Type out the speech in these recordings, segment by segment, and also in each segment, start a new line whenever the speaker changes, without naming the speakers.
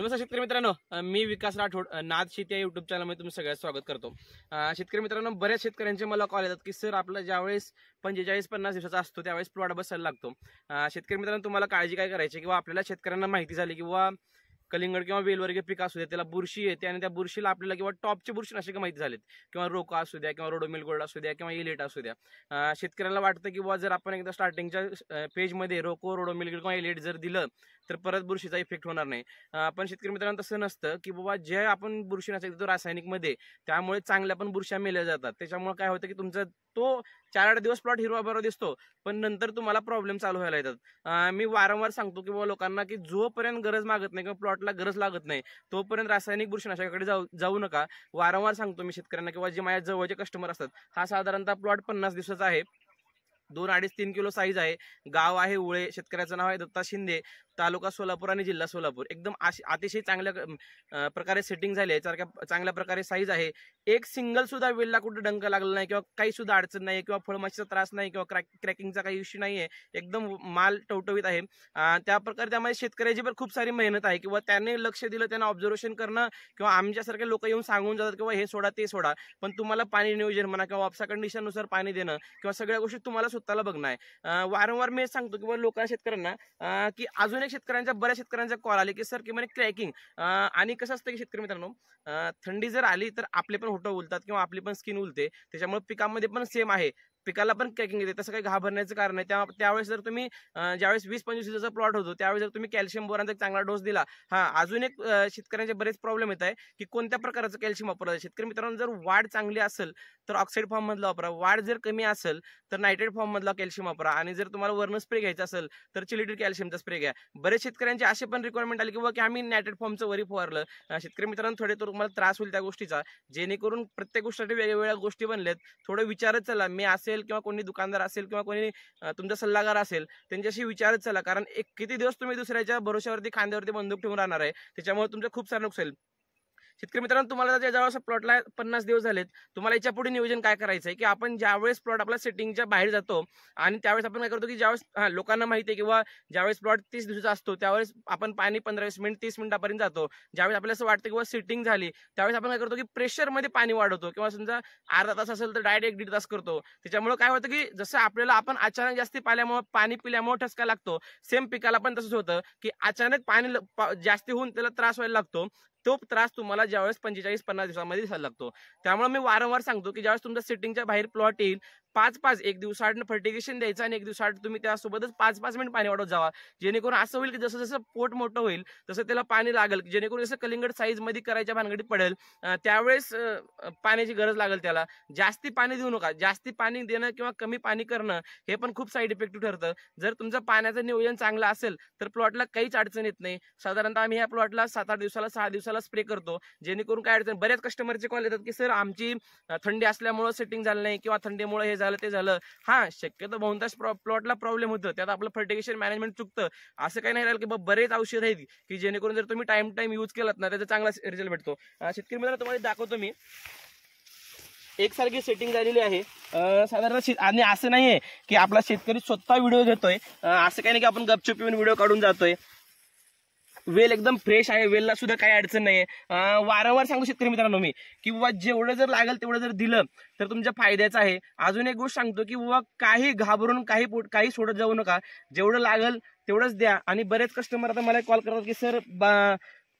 नमस्कार शेतकरी मित्रांनो, मी विकास राठोड, नाद शेती या युट्यूब चॅनलमध्ये तुमचं सगळ्यात स्वागत करतो। शेतकरी मित्रांनो, बऱ्याच शेतकऱ्यांचे मला कॉल येतात की सर आपला ज्यावेळेस 45-50 दिवसाचा असतो त्यावेळेस प्लॉट बसायला लागतो। शेतकरी मित्रांनो, तुम्हाला काळजी काय करायची किंवा आपल्याला शेतकऱ्यांना माहिती झाली किंवा कलिंगड किंवा वेलवर्गीय पीक असू द्या त्याला बुरशी येते आणि त्या बुरशीला आपल्याला किंवा टॉपचे बुरशीनाशक माहिती झालेत किंवा रोका असू द्या किंवा रोडोमिल गोल्ड असू द्या किंवा इलेट असू द्या, शेतकऱ्याला वाटतं की जर आपण एकदा स्टार्टिंगच्या पेजमध्ये रोको रोडोमिल गोल्ड किंवा इलेट जर दिलं तर परत बुरशीचा इफेक्ट होणार नाही। पण शेतकरी मित्रांनो तसं नसतं की बाबा जे आपण बुरशीनाशक देतो रासायनिक मध्ये त्यामुळे चांगल्या पण बुरश्या मेल्या जातात। त्याच्यामुळे काय होतं की तुमचा तो 4-8 दिवस प्लॉट हिरवा बरोबर दिसतो पण नंतर तुम्हाला प्रॉब्लेम चालू व्हायला येतात। मी वारंवार सांगतो की बाबा लोकांना की जोपर्यंत गरज मागत नाही किंवा प्लॉटला गरज लागत नाही तोपर्यंत रासायनिक बुरशीनाशकाकडे जाऊ नका। वारंवार सांगतो मी शेतकऱ्यांना किंवा जे माझ्या जवळचे कस्टमर असतात, हा साधारणतः प्लॉट 50 दिवसाचा आहे, 2-2.5-3 किलो साईज आहे, गाव आहे उळे, शेतकऱ्याचं नाव आहे दत्ता शिंदे, तालुका सोलापूर आणि जिल्हा सोलापूर। एकदम अतिशय चांगल्या प्रकारे सेटिंग झाली आहे, चांगल्या प्रकारे साईज आहे, एक सिंगल सुद्धा वेलला कुठे डंक लागला नाही किंवा काही सुद्धा अडचण नाही किंवा फळमाशीचा त्रास नाही किंवा क्रॅकिंगचा काही इश्यू नाहीये, एकदम माल टवटवीत आहे। त्या प्रकारे त्यामध्ये शेतकऱ्याची पण खूप सारी मेहनत आहे किंवा त्याने लक्ष दिलं, त्याने ऑब्झर्वेशन करणं किंवा आमच्यासारखे लोक येऊन सांगून जातात किंवा हे सोडा ते सोडा, पण तुम्हाला पाणी नियोजन म्हणा किंवा वापसा कंडिशननुसार पाणी देणं किंवा सगळ्या गोष्टी तुम्हाला स्वतःला बघणं आहे। वारंवार मी सांगतो किंवा लोकांना शेतकऱ्यांना की अजून एक शेतकऱ्यांच्या बऱ्याच शेतकऱ्यांचा कॉल आले की सर की म्हणे क्रॅकिंग, आणि कसं असतं की शेतकरी मित्रांनो, थंडी जर आली तर आपले पण होठं उलतात किंवा आपली पण स्किन उलते, त्याच्यामुळे पिकामध्ये पण सेम आहे, पिकाला पण क्रॅकिंग येते, तसं काही घाबरण्याचं कारण नाही। त्यावेळेस जर तुम्ही ज्यावेळेस 20-25 दिवसाचा प्लॉट होतो त्यावेळेस जर तुम्ही कॅल्शियम बोरानचा एक चांगला डोस दिला। अजून एक शेतकऱ्यांचे बरेच प्रॉब्लेम येत आहे की कोणत्या प्रकारचं कॅल्शियम वापरायचं। शेतकरी मित्रांनो, जर वाढ चांगली असेल तर ऑक्साईड फॉर्म मधला वापरा, वाढ जर कमी असेल तर नायट्रेट फॉर्म मधला कॅल्शियम वापरा, आणि जर तुम्हाला वर्ण स्प्रे घ्यायचा असेल तर चिलिटेड कॅल्शियमचा स्प्रे घ्या। बरेच शेतकऱ्यांचे असे पण रिक्वायरमेंट आले की आम्ही नायट्रेट फॉर्मचं वरी फवारलं। शेतकरी मित्रांनो, थोडे तर तुम्हाला त्रास होईल त्या गोष्टीचा, जेणेकरून प्रत्येक गोष्टीसाठी वेगवेगळ्या गोष्टी बनल्यात, थोडं विचारत चला। मी असेल किंवा कोणी दुकानदार असेल किंवा कोणी तुमचा सल्लागार असेल त्यांच्याशी विचारत चला, कारण एक किती दिवस तुम्ही दुसऱ्याच्या भरोश्यावरती खांद्यावरती बंदूक ठेवून राहणार आहे, त्याच्यामुळे तुमचं खूप सारं नुकसान होईल। शेतकरी मित्रांनो, तुम्हाला ज्यावेळेस प्लॉटला 50 दिवस झालेत, तुम्हाला याच्या पुढे नियोजन काय करायचं आहे की आपण ज्यावेळेस प्लॉट आपला सेटिंगच्या बाहेर जातो आणि त्यावेळेस आपण काय करतो की ज्यावेळेस लोकांना माहिती आहे किंवा ज्यावेळेस प्लॉट 30 दिवसाचा असतो त्यावेळेस आपण पाणी 15-20 मिनिट 30 मिनिटापर्यंत जातो। ज्यावेळेस आपल्याला असं वाटतं किंवा सेटिंग झाली त्यावेळेस आपण काय करतो की प्रेशरमध्ये पाणी वाढवतो किंवा समजा अर्धा तास असेल तर डायरेक्ट 1-1.5 तास करतो। त्याच्यामुळे काय होतं की जसं आपल्याला आपण अचानक जास्ती पाणी पिल्यामुळे ठसका लागतो, सेम पिकाला पण तसंच होतं की अचानक पाणी जास्ती होऊन त्याला त्रास व्हायला लागतो। तो त्रास तुम्हाला ज्यावेळेस 45-50 दिवसामध्ये दिसायला लागतो। त्यामुळे मी वारंवार सांगतो की ज्यावेळेस तुमच्या सेटिंगच्या बाहेर प्लॉट येईल 5-5 एक दिवसाआड फर्टिगेशन द्यायचं आणि एक दिवसाआड तुम्ही त्यासोबतच 5-5 मिनिट पाणी वाढवत जावा, जेणेकरून असं होईल की जसं जसं पोट मोठं होईल तसं त्याला पाणी लागेल, जेणेकरून जसं कलिंगड साईज मध्ये करायच्या भानगडीत पडेल त्यावेळेस पाण्याची गरज लागेल त्याला। जास्ती पाणी देऊ नका, जास्ती पाणी देणं किंवा कमी पाणी करणं हे पण खूप साईड इफेक्टिव्ह ठरतं। जर तुमचं पाण्याचं नियोजन चांगलं असेल तर प्लॉटला काहीच अडचण येत नाही। साधारणतः आम्ही ह्या प्लॉटला 7-8 दिवसाला 6 दिवसाला स्प्रे करतो, जेणेकरून काय अडचण। बऱ्याच कस्टमरचे कॉल येतात की सर आमची थंडी असल्यामुळे सेटिंग झालं नाही किंवा थंडीमुळे हे झालं ते झालं। शक्यतो बहुतांश प्लॉटला प्रॉब्लेम होतं, त्यात आपलं फर्टिगेशन मॅनेजमेंट चुकतं। असं काही नाही राहिलं की बरेच औषध आहेत की जेणेकरून जर तुम्ही टाइम यूज केलात ना त्याचा चांगला रिझल्ट भेटतो। शेतकरी मित्रांनो, तुम्हाला दाखवतो मी, एकसारखी सेटिंग झालेली आहे साधारण। आणि असं नाहीये की आपला शेतकरी स्वतः व्हिडिओ घेतोय, असं काही नाही की आपण गपचूप येऊन व्हिडिओ काढून जातोय। वेल एकदम फ्रेश आहे, वेलला सुद्धा काही अडचण नाहीये। वारंवार सांगू शेतकरी मित्रांनो मी की जेवढं जर लागेल तेवढं जर दिलं तर तुमच्या फायद्याचं आहे। अजून एक गोष्ट सांगतो की काही घाबरून काही सोडत जाऊ नका, जेवढं लागेल तेवढंच द्या। आणि बरेच कस्टमर आता मला कॉल करतात की सर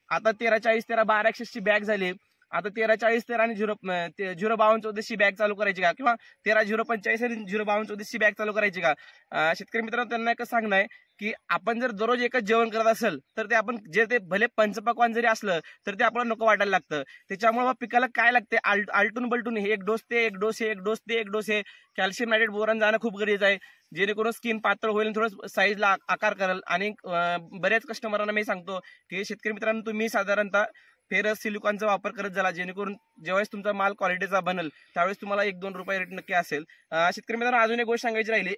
आता 13-40-13-12 ची बॅग झाली, आता 13-40-13 आणि 0-52-34 बॅग चालू करायची का, किंवा 13-0-45 आणि 0-52-34 बॅग चालू करायची का। शेतकरी मित्रांनो, त्यांना एकच सांगणं आहे की आपण जर दररोज एकच जेवण करत असेल तर ते आपण ते भले पंचपक्वान्न जरी असलं तर ते आपल्याला नको वाटायला लागतं। त्याच्यामुळे पिकाला काय लागते, आलटून बलटून हे एक डोस ते एक डोस हे एक डोस ते एक डोस हे कॅल्शियम नायट्रेट बोरान जाणं खूप गरजेचं आहे, जेणेकरून स्किन पातळ होईल, थोडं साईजला आकार करेल। आणि बऱ्याच कस्टमरांना मी सांगतो की शेतकरी मित्रांनो, तुम्ही साधारणतः फेरस सिलिकॉनचा वापर करत झाला, जेणेकरून ज्यावेळेस तुमचा माल क्वालिटीचा बनेल त्यावेळेस तुम्हाला 1-2 रुपये रेट नक्की असेल। शेतकरी मित्रांनो, अजून एक गोष्ट सांगायची राहिली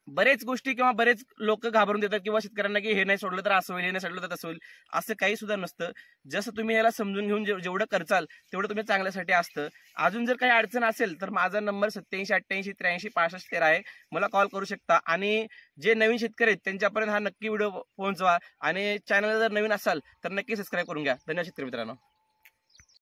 बरेच गोष्टी किंवा बरेच लोक घाबरून देतात किंवा शेतकऱ्यांना की हे नाही सोडलं तर असं होईल, हे नाही सोडलं तर तसं होईल. असं काही सुद्धा नसतं. जसं तुम्ही याला समजून घेऊन जेवढं करचाल तेवढं तुम्ही चांगल्यासाठी असतं. अजून जर काही अडचण असेल तर माझा नंबर 8788836513 आहे. मला कॉल करू शकता. आणि जे नवीन शेतकरी आहेत त्यांच्यापर्यंत हा नक्की व्हिडिओ पोहोचवा. आणि चॅनलला जर नवीन असाल तर नक्की सबस्क्राईब करून घ्या. धन्यवाद शेतकरी मित्रांनो.